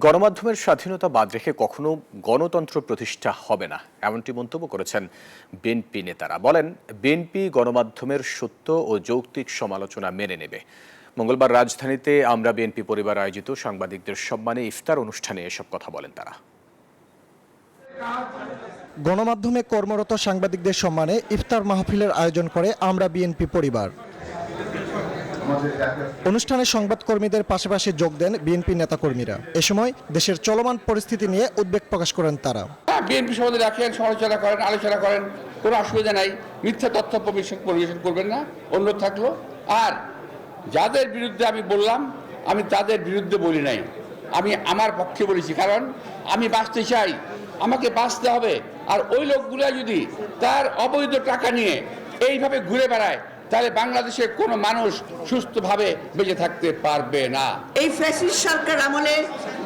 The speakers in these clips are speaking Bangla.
গণমাধ্যমের স্বাধীনতা বাদ রেখে কখনো গণতন্ত্র প্রতিষ্ঠা হবে না, এমনটি মন্তব্য করেছেন বিএনপি নেতারা। বলেন, বিএনপি গণমাধ্যমের সত্য ও যৌক্তিক সমালোচনা মেনে নেবে। মঙ্গলবার রাজধানীতে আমরা বিএনপি পরিবার আয়োজিত সাংবাদিকদের সম্মানে ইফতার অনুষ্ঠানে এসব কথা বলেন তারা। গণমাধ্যমে কর্মরত সাংবাদিকদের সম্মানে ইফতার মাহফিলের আয়োজন করে আমরা বিএনপি পরিবার। অনুষ্ঠানে সংবাদকর্মীদের পাশাপাশি যোগ দেন বিএনপি নেতাকর্মীরা। এ সময় দেশের চলমান পরিস্থিতি নিয়ে উদ্বেগ প্রকাশ করেন তারা। বিএনপি সম্বন্ধে রাখেন, সমালোচনা করেন, আলোচনা করেন, কোনো অসুবিধা নাই। মিথ্যা তথ্য পরিবেশন করবেন না, অনুরোধ থাকলো। আর যাদের বিরুদ্ধে আমি বললাম, আমি তাদের বিরুদ্ধে বলি নাই, আমি আমার পক্ষে বলেছি। কারণ আমি বাঁচতে চাই, আমাকে বাঁচতে হবে। আর ওই লোকগুলা যদি তার অবৈধ টাকা নিয়ে এইভাবে ঘুরে বেড়ায়, তাহলে বাংলাদেশের কোনো মানুষ সুস্থভাবে বেঁচে থাকতে পারবে না। এই ফ্যাসিস্ট সরকার আমলে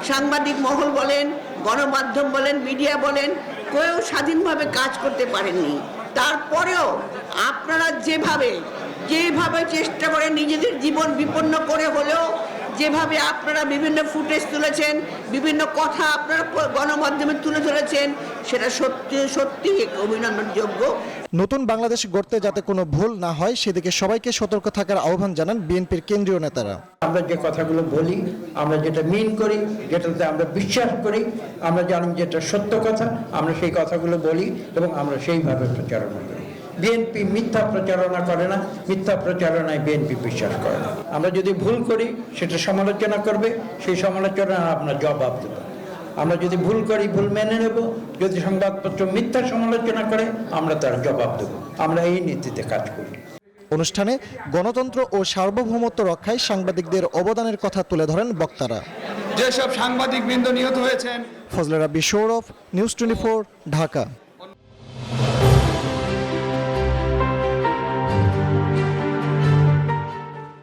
সাংবাদিক মহল বলেন, গণমাধ্যম বলেন, মিডিয়া বলেন, কেউ স্বাধীনভাবে কাজ করতে পারেননি। তারপরেও আপনারা যেভাবে চেষ্টা করে নিজেদের জীবন বিপন্ন করে হলেও যেভাবে আপনারা বিভিন্ন ফুটেজ তুলেছেন, বিভিন্ন কথা আপনারা গণমাধ্যমে তুলে ধরেছেন, সেটা সত্যি অভিনন্দনযোগ্য। নতুন বাংলাদেশ গড়তে যাতে কোনো ভুল না হয় সেদিকে সবাইকে সতর্ক থাকার আহ্বান জানান বিএনপির কেন্দ্রীয় নেতারা। আমরা যে কথাগুলো বলি, আমরা যেটা মিন করি, যেটাতে আমরা বিশ্বাস করি, আমরা জানি যেটা সত্য কথা, আমরা সেই কথাগুলো বলি এবং আমরা সেইভাবে প্রচারণা করি। বিএনপি মিথ্যা প্রচারণা করে না, মিথ্যা প্রচারণায় বিএনপি বিশ্বাস করে না। আমরা যদি ভুল করি সেটা সমালোচনা করবে, সেই সমালোচনা আমরা জবাব দেব। আমরা যদি ভুল করি, ভুল মেনে নেব। যদি সংবাদপত্র মিথ্যা সমালোচনা করে, আমরা তার জবাব দেব। আমরা এই নীতিতে কাজ করি। অনুষ্ঠানে গণতন্ত্র ও সার্বভৌমত্ব রক্ষায় সাংবাদিকদের অবদানের কথা তুলে ধরেন বক্তারা। যেসব সাংবাদিকবৃন্দ নিহত হয়েছেন। ফজলে রাব্বি সৌরভ, নিউজ 24, ঢাকা।